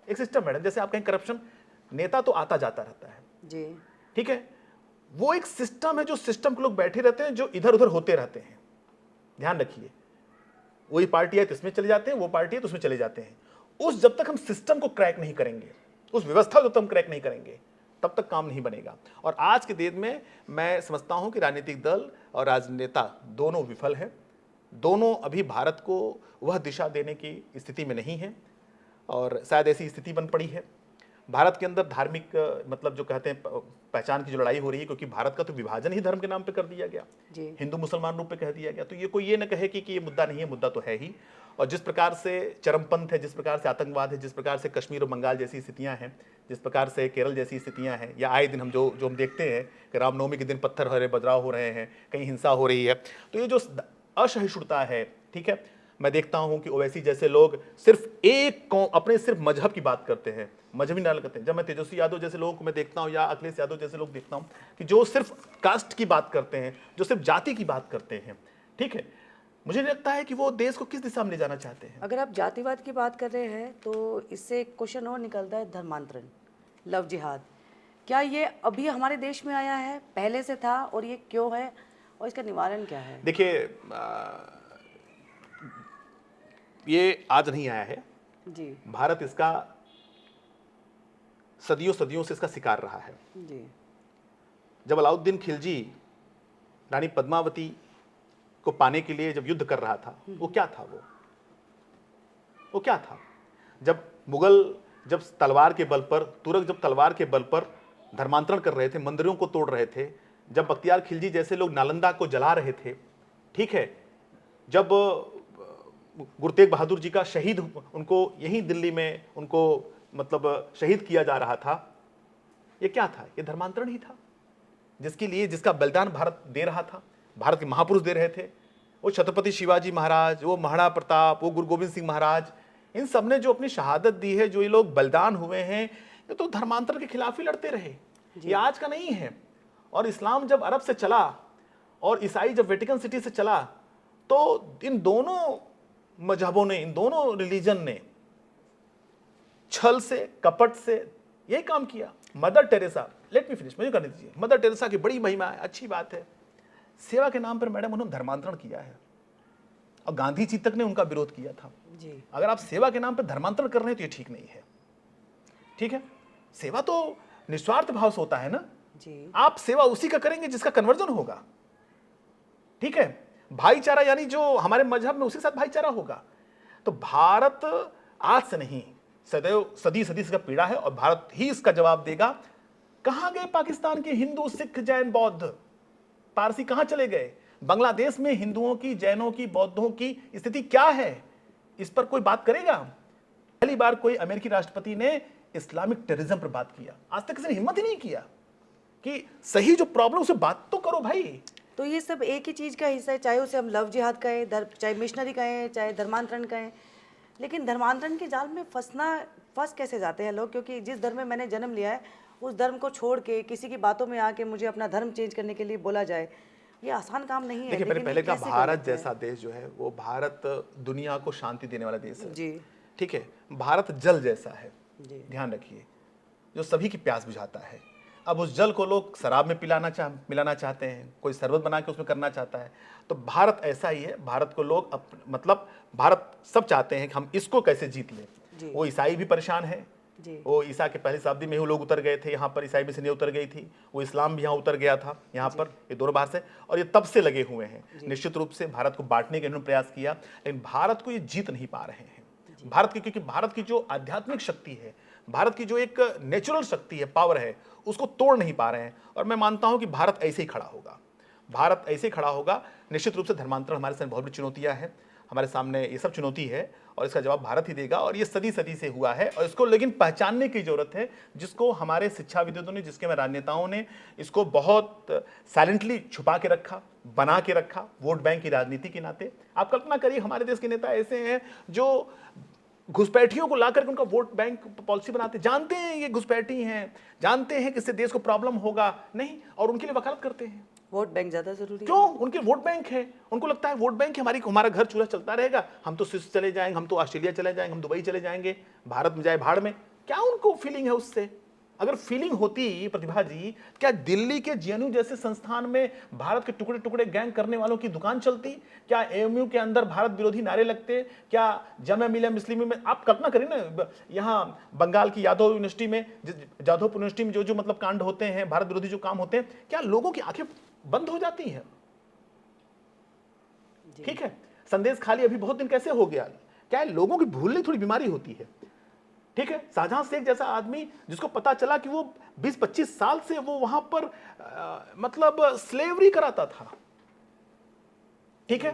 एक सिस्टम मैडम। जैसे आप कहें करप्शन, नेता तो आता जाता रहता है, जी, ठीक है। वो एक सिस्टम है, जो सिस्टम के लोग बैठे रहते हैं, जो इधर उधर होते रहते हैं। ध्यान रखिए, वही पार्टी है तो इसमें चले जाते हैं, वो पार्टी है तो उसमें चले जाते हैं। जब तक हम सिस्टम को क्रैक नहीं करेंगे, उस व्यवस्था को जब तक हम क्रैक नहीं करेंगे, तब तक काम नहीं बनेगा। और आज के दिन में मैं समझता हूं कि राजनीतिक दल और राजनेता दोनों विफल हैं। दोनों अभी भारत को वह दिशा देने की स्थिति में नहीं है और शायद ऐसी स्थिति बन पड़ी है। भारत के अंदर धार्मिक मतलब जो कहते हैं पहचान की जो लड़ाई हो रही है, क्योंकि भारत का तो विभाजन ही धर्म के नाम पे कर दिया गया, हिंदू मुसलमान रूप पे कह दिया गया। तो ये कोई ये न कहे कि ये मुद्दा नहीं है, मुद्दा तो है ही। और जिस प्रकार से चरमपंथ है, जिस प्रकार से आतंकवाद है, जिस प्रकार से कश्मीर और बंगाल जैसी स्थितियां हैं, जिस प्रकार से केरल जैसी स्थितियां हैं, या आए दिन हम जो हम देखते हैं कि रामनवमी के दिन पत्थर हो रहे, बजराव हो रहे हैं, कहीं हिंसा हो रही है, तो ये जो असहिष्णुता है, ठीक है। मैं देखता हूं कि ओवैसी जैसे लोग सिर्फ अपने सिर्फ मजहब की बात करते हैं, मजहबी नाल करते हैं। जब मैं तेजस्वी यादव जैसे लोगों को मैं देखता हूं या अखिलेश यादव जैसे लोग देखता हूं कि जो सिर्फ कास्ट की बात करते हैं, जो सिर्फ जाति की बात करते हैं, ठीक है, मुझे लगता है कि वो देश को किस दिशा में ले जाना चाहते हैं। अगर आप जातिवाद की बात कर रहे हैं तो इससे एक क्वेश्चन और निकलता है, धर्मांतरण, लव जिहाद। क्या ये अभी हमारे देश में आया है, पहले से था, और ये क्यों है और इसका निवारण क्या है? देखिए, ये आज नहीं आया है जी भारत इसका सदियों सदियों से इसका शिकार रहा है। जी। जब अलाउद्दीन खिलजी रानी पद्मावती को पाने के लिए जब युद्ध कर रहा था, वो क्या था, वो क्या था? जब मुगल जब तलवार के बल पर, तुर्क जब तलवार के बल पर धर्मांतरण कर रहे थे, मंदिरों को तोड़ रहे थे, जब बख्तियार खिलजी जैसे लोग नालंदा को जला रहे थे, ठीक है, जब गुरु तेग बहादुर जी का शहीद, उनको यहीं दिल्ली में उनको मतलब शहीद किया जा रहा था, ये क्या था? ये धर्मांतरण ही था, जिसका बलिदान भारत दे रहा था, भारत के महापुरुष दे रहे थे। वो छत्रपति शिवाजी महाराज, वो महाराणा प्रताप, वो गुरु गोविंद सिंह महाराज, इन सब ने जो अपनी शहादत दी है, जो ये लोग बलिदान हुए हैं, ये तो धर्मांतरण के खिलाफ ही लड़ते रहे। ये आज का नहीं है। और इस्लाम जब अरब से चला और ईसाई जब वेटिकन सिटी से चला, तो इन दोनों मजहबों ने, इन दोनों रिलीजन ने छल से, कपट से यही काम किया। Mother Teresa, let me finish, मुझे करने दीजिए। मदर टेरेसा की बड़ी महिमा है, अच्छी बात है। सेवा के नाम पर मैडम उन्होंने धर्मांतरण किया है और गांधी जी तक ने उनका विरोध किया था जी। अगर आप सेवा के नाम पर धर्मांतरण कर रहे हैं तो ये ठीक नहीं है, ठीक है। सेवा तो निस्वार्थ भाव से होता है ना जी। आप सेवा उसी का करेंगे जिसका कन्वर्जन होगा, ठीक है। भाईचारा यानी जो हमारे मजहब में, उसी के साथ भाईचारा होगा। तो भारत आज से नहीं, सदैव सदी सदी से पीड़ा है और भारत ही इसका जवाब देगा। कहां गए पाकिस्तान के हिंदू, सिख, जैन, बौद्ध, पारसी कहां चले गए? बांग्लादेश में हिंदुओं की, जैनों की, बौद्धों की स्थिति क्या है, इस पर कोई बात करेगा? पहली बार कोई अमेरिकी राष्ट्रपति ने इस्लामिक टेररिज्म पर बात किया। आज तक किसी ने हिम्मत ही नहीं किया कि सही जो प्रॉब्लम उसे बात तो करो भाई। तो ये सब एक ही चीज़ का हिस्सा है, चाहे उसे हम लव जिहाद कहें, चाहे मिशनरी कहें, चाहे धर्मांतरण कहें। लेकिन धर्मांतरण के जाल में फंस कैसे जाते हैं लोग? क्योंकि जिस धर्म में मैंने जन्म लिया है उस धर्म को छोड़ के किसी की बातों में आके मुझे अपना धर्म चेंज करने के लिए बोला जाए, ये आसान काम नहीं है। देखिए, मैंने लेकिन पहले ये कहा, कैसे कर भारत लेते हैं? जैसा देश जो है वो भारत दुनिया को शांति देने वाला देश है। जी ठीक है, भारत जल जैसा है, जी ध्यान रखिए, जो सभी की प्यास बुझाता है। अब उस जल को लोग शराब में मिलाना चाहते हैं, कोई शरबत बना के उसमें करना चाहता है। तो भारत ऐसा ही है, भारत को लोग मतलब भारत सब चाहते हैं कि हम इसको कैसे जीत जी। लें। वो ईसाई भी परेशान है, जी वो ईसा के पहली शताब्दी में ही वो लोग उतर गए थे यहाँ पर, ईसाई भी से नहीं उतर गई थी, वो इस्लाम भी यहाँ उतर गया था यहाँ पर, ये दोनों बाहर से, और ये तब से लगे हुए हैं निश्चित रूप से भारत को बांटने के इन्होंने प्रयास किया, लेकिन भारत को ये जीत नहीं पा रहे हैं। भारत की, क्योंकि भारत की जो आध्यात्मिक शक्ति है, भारत की जो एक नेचुरल शक्ति है, पावर है, उसको तोड़ नहीं पा रहे हैं। और मैं मानता हूं कि भारत ऐसे ही खड़ा होगा, भारत ऐसे ही खड़ा होगा। निश्चित रूप से धर्मांतरण हमारे सामने बहुत बड़ी चुनौतियां हैं, हमारे सामने ये सब चुनौती है और इसका जवाब भारत ही देगा। और ये सदी सदी से हुआ है और इसको लेकिन पहचानने की जरूरत है, जिसको हमारे शिक्षाविदों ने, जिसके में राजनेताओं ने इसको बहुत साइलेंटली छुपा के रखा, बना के रखा, वोट बैंक की राजनीति के नाते। आप कल्पना करिए, हमारे देश के नेता ऐसे हैं जो घुसपैठियों को लाकर उनका वोट बैंक पॉलिसी बनाते, जानते हैं ये घुसपैठी हैं, जानते हैं कि इससे देश को प्रॉब्लम होगा, नहीं, और उनके लिए वकालत करते हैं। वोट बैंक ज्यादा जरूरी क्यों? उनके वोट बैंक है, उनको लगता है वोट बैंक है, हमारा घर चूल्हा चलता रहेगा, हम तो स्विस चले जाएंगे, हम तो ऑस्ट्रेलिया चले जाएंगे, हम दुबई चले जाएंगे, भारत में जाए भाड़ में। क्या उनको फीलिंग है उससे? अगर फीलिंग होती प्रतिभा जी, क्या दिल्ली के जेएनयू जैसे संस्थान में भारत के टुकड़े टुकड़े गैंग करने वालों की दुकान चलती? क्या एएमयू के अंदर भारत विरोधी नारे लगते? क्या जामिया मिलिया मुस्लिम में, आप कल्पना करिए ना, यहाँ बंगाल की यादव यूनिवर्सिटी में, जाधवपुर यूनिवर्सिटी में जो मतलब कांड होते हैं, भारत विरोधी जो काम होते हैं, क्या लोगों की आंखें बंद हो जाती हैं? ठीक है, संदेश खाली अभी बहुत दिन कैसे हो गया? क्या है, लोगों की भूलने थोड़ी बीमारी होती है। ठीक है, शाहजहां शेख जैसा आदमी, जिसको पता चला कि वो 20-25 साल से वो वहां पर मतलब स्लेवरी कराता था। ठीक है,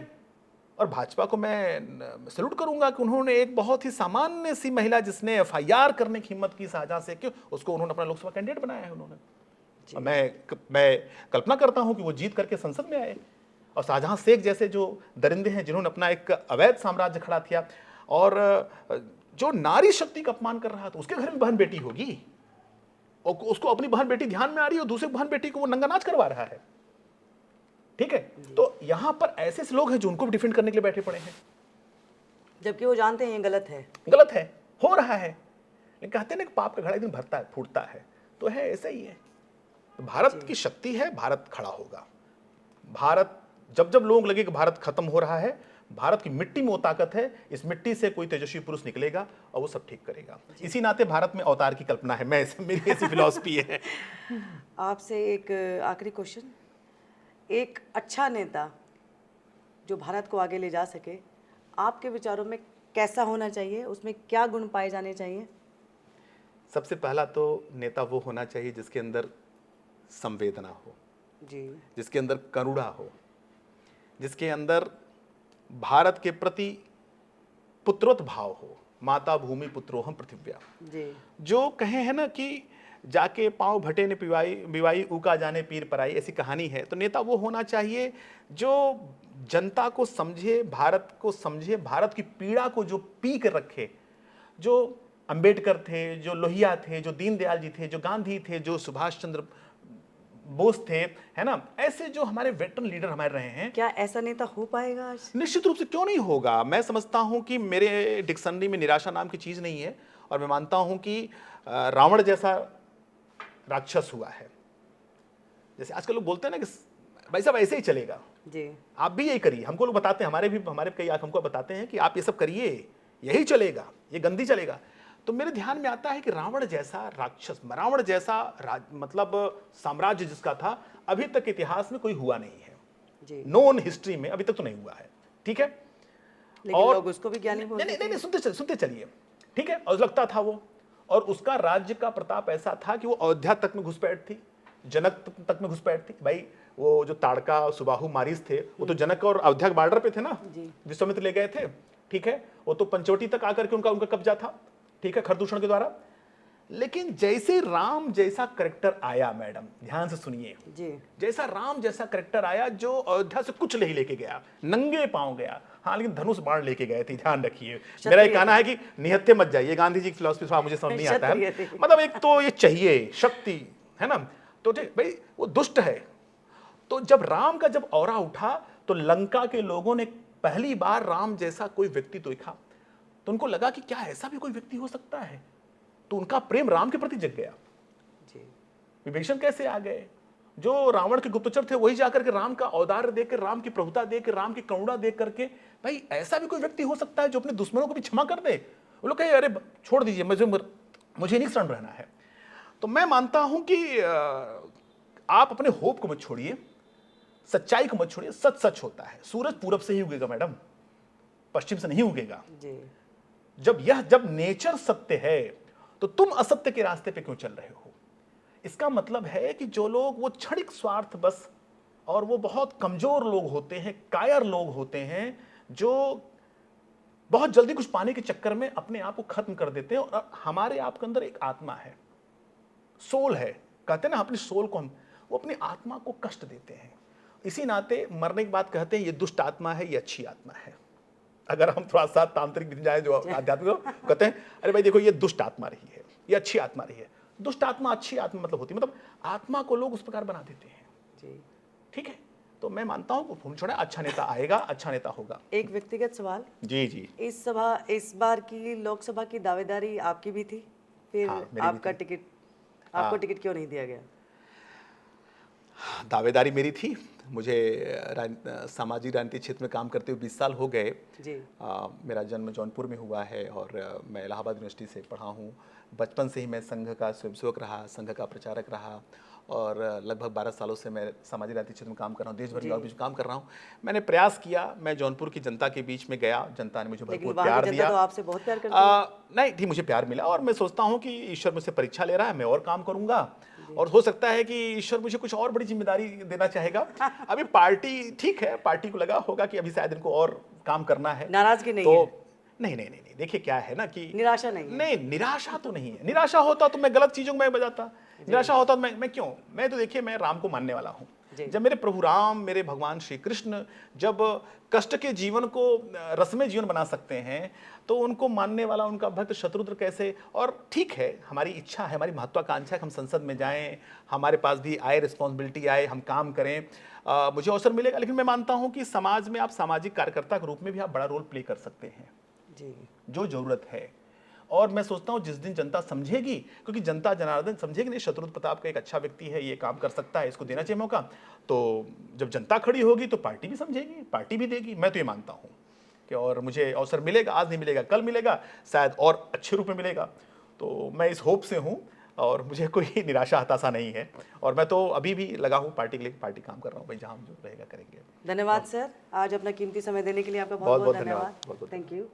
और भाजपा को मैं सैल्यूट करूंगा कि उन्होंने एक बहुत ही सामान्य सी महिला जिसने एफआईआर करने की हिम्मत की शाहजहां शेख की, उसको उन्होंने अपना लोकसभा कैंडिडेट बनाया है उन्होंने। मैं कल्पना करता हूं कि वो जीत करके संसद में आए। और शाहजहां शेख जैसे जो दरिंदे हैं, जिन्होंने अपना एक अवैध साम्राज्य खड़ा किया, और जो नारी शक्ति का अपमान कर रहा था, उसके घर में बहन बेटी होगी और उसको अपनी बहन बेटी ध्यान में आ रही है और दूसरे बहन बेटी को वो नंगा नाच करवा रहा है। ठीक है, तो यहां पर ऐसे लोग हैं जो उनको भी डिफेंड करने के लिए बैठे पड़े हैं, जबकि वो जानते हैं ये गलत है, गलत है, हो रहा है। लेकिन कहते हैं ना कि पाप का घड़ा एक दिन भरता है, फूटता है, तो है ऐसा ही है। तो भारत की शक्ति है, भारत खड़ा होगा। भारत, जब जब लोग लगे कि भारत खत्म हो रहा है, भारत की मिट्टी में वो ताकत है, इस मिट्टी से कोई तेजस्वी पुरुष निकलेगा और वो सब ठीक करेगा। इसी नाते भारत में अवतार की कल्पना है, मेरी ऐसी फिलॉसफी है। आपसे एक आखिरी क्वेश्चन, एक अच्छा नेता जो भारत को आगे ले जा सके, आपके विचारों में कैसा होना चाहिए? उसमें क्या गुण पाए जाने चाहिए? सबसे पहला तो नेता वो होना चाहिए जिसके अंदर संवेदना हो जी, जिसके अंदर करुणा हो, जिसके अंदर भारत के प्रति पुत्रोत भाव हो। माता भूमि पुत्रोहम पृथिव्या, जी, जो कहे हैं ना कि जाके पाँव भटे ने पिवाई बिवाई ऊका जाने पीर पराई, ऐसी कहानी है। तो नेता वो होना चाहिए जो जनता को समझे, भारत को समझे, भारत की पीड़ा को जो पी कर रखे। जो अंबेडकर थे, जो लोहिया थे, जो दीनदयाल जी थे, जो गांधी थे, जो सुभाष चंद्र बोस थे, है ना, ऐसे जो हमारे वेटरन लीडर हमारे रहे हैं। क्या ऐसा नेता हो पाएगा आज? निश्चित रूप से, क्यों नहीं होगा। मैं समझता हूं कि मेरे डिक्शनरी में निराशा नाम की चीज नहीं है, और मैं मानता हूं कि रावण जैसा राक्षस हुआ है। जैसे आजकल लोग बोलते हैं ना कि भाई साहब ऐसे ही चलेगा, जी, आप भी यही करिए। हमको लोग बताते हैं, हमारे कई आंख हमको बताते हैं कि आप ये सब करिए, यही चलेगा, ये गंदी चलेगा। तो मेरे ध्यान में आता है कि रावण जैसा राक्षस, रावण जैसा मतलब साम्राज्य जिसका था, अभी तक इतिहास में कोई हुआ नहीं है, जी, नोन हिस्ट्री में अभी तक तो नहीं हुआ है। ठीक है, लेकिन और लोग उसको भी ज्ञानी बोलते नहीं, सुनते चलिए। ठीक है, और लगता था वो, और उसका राज्य का प्रताप ऐसा था कि वो अयोध्या तक में घुसपैठ थी, जनक तक में घुसपैठ थी भाई। वो जो ताड़का सुबाहु मारीस थे वो तो जनक और अयोध्या के बॉर्डर पे थे ना, विश्वामित्र ले गए थे, ठीक है। वो तो पंचवटी तक आकर के उनका कब्जा था, ठीक है, खरदूषण के द्वारा। लेकिन जैसे राम जैसा करेक्टर आया, मैडम ध्यान से सुनिए जी, जैसा राम जैसा करेक्टर आया जो अयोध्या से कुछ नहीं लेके गया, नंगे पांव गया, हाँ लेकिन धनुष बाण लेके गए थे, ध्यान रखिए। मेरा ये कहना है कि निहत्थे मत जाइए, गांधी जी की फिलॉसफी थोड़ा मुझे समझ नहीं आता है। मतलब एक तो ये चाहिए शक्ति, है ना, तो ठीक भाई वो दुष्ट है। तो जब राम का जब औरा उठा तो लंका के लोगों ने पहली बार राम जैसा कोई व्यक्ति तो देखा, तो उनको लगा कि क्या ऐसा भी कोई व्यक्ति हो सकता है, तो उनका प्रेम राम के प्रति जग गया। विभीषण कैसे आ गए, जो रावण के गुप्तचर थे वही जाकर के राम का औदार्य देख कर, राम की प्रभुता देख कर, राम की करुणा देख करके, भाई ऐसा भी कोई व्यक्ति हो सकता है जो अपने दुश्मनों को भी क्षमा कर दे। वो लोग कहे अरे छोड़ दीजिए, मुझे नहीं शरण रहना है। तो मैं मानता हूं कि आप अपने होप को मत छोड़िए, सच्चाई को मत छोड़िए। सच सच होता है, सूरज पूरब से ही उगेगा मैडम, पश्चिम से नहीं उगेगा। जब नेचर सत्य है तो तुम असत्य के रास्ते पे क्यों चल रहे हो। इसका मतलब है कि जो लोग वो क्षणिक स्वार्थ बस, और वो बहुत कमजोर लोग होते हैं, कायर लोग होते हैं, जो बहुत जल्दी कुछ पाने के चक्कर में अपने आप को खत्म कर देते हैं। और हमारे आप के अंदर एक आत्मा है, सोल है, कहते हैं ना अपनी सोल को, हम वो अपनी आत्मा को कष्ट देते हैं। इसी नाते मरने के बाद कहते हैं ये दुष्ट आत्मा है, ये अच्छी आत्मा है। अगर हम थोड़ा सा तांत्रिक दिन जाए, जो आध्यात्मिक, कहते हैं अरे भाई देखो ये दुष्ट आत्मा रही है, ये अच्छी आत्मा रही है। दुष्ट आत्मा अच्छी आत्मा मतलब होती है, मतलब आत्मा को लोग उस प्रकार बना देते हैं जी, ठीक है। तो मैं मानता हूँ छोड़ा अच्छा नेता आएगा, अच्छा नेता होगा। एक व्यक्तिगत सवाल, जी जी, इस बार की लोकसभा की दावेदारी आपकी भी थी, फिर आपका टिकट, आपको टिकट क्यों नहीं दिया गया? दावेदारी मेरी थी। मुझे सामाजिक राजनीतिक क्षेत्र में काम करते हुए 20 साल हो गए जी। मेरा जन्म जौनपुर में हुआ है और मैं इलाहाबाद यूनिवर्सिटी से पढ़ा हूँ। बचपन से ही मैं संघ का स्वयंसेवक रहा, संघ का प्रचारक रहा, और लगभग 12 सालों से मैं सामाजिक राजनीतिक क्षेत्र में काम कर रहा हूँ, देश भर में और भी काम कर रहा हूँ। मैंने प्रयास किया, मैं जौनपुर की जनता के बीच में गया, जनता ने मुझे भरपूर प्यार दिया। तो आपसे बहुत प्यार करती है। नहीं ठीक, मुझे प्यार मिला, और मैं सोचता हूँ कि ईश्वर मुझसे परीक्षा ले रहा है, मैं और काम करूँगा, और हो सकता है कि ईश्वर मुझे कुछ और बड़ी जिम्मेदारी देना चाहेगा। अभी पार्टी ठीक है, पार्टी को लगा होगा कि अभी शायद इनको और काम करना है, नाराजगी नहीं तो है। नहीं, देखिए क्या है ना कि निराशा नहीं है। नहीं, निराशा तो नहीं है। निराशा होता तो मैं गलत चीजों में बजाता, निराशा होता तो मैं क्यों, मैं तो देखिए मैं राम को मानने वाला हूँ। जब मेरे प्रभु राम, मेरे भगवान श्री कृष्ण जब कष्ट के जीवन को रसमय जीवन बना सकते हैं, तो उनको मानने वाला उनका भक्त शत्रुघ्न कैसे। और ठीक है, हमारी इच्छा है, हमारी महत्वाकांक्षा है कि हम संसद में जाएं, हमारे पास भी आए, रिस्पॉन्सिबिलिटी आए, हम काम करें, मुझे अवसर मिलेगा। लेकिन मैं मानता हूं कि समाज में आप सामाजिक कार्यकर्ता के रूप में भी आप बड़ा रोल प्ले कर सकते हैं जी, जो जरूरत है। और मैं सोचता हूं जिस दिन जनता समझेगी, क्योंकि जनता जनार्दन समझेगी नहीं शत्रुघ्न प्रताप का एक अच्छा व्यक्ति है, ये काम कर सकता है, इसको देना चाहिए मौका, तो जब जनता खड़ी होगी तो पार्टी भी समझेगी, पार्टी भी देगी। मैं तो ये मानता हूं कि और मुझे अवसर मिलेगा, आज नहीं मिलेगा कल मिलेगा, शायद और अच्छे रूप में मिलेगा। तो मैं इस होप से हूं और मुझे कोई निराशा हताशा नहीं है, और मैं तो अभी भी लगा हूं पार्टी के लिए, पार्टी काम कर रहा हूं भाई, जहां जो रहेगा करेंगे। धन्यवाद सर, आज अपना कीमती समय देने के लिए आपका बहुत बहुत धन्यवाद। Thank you.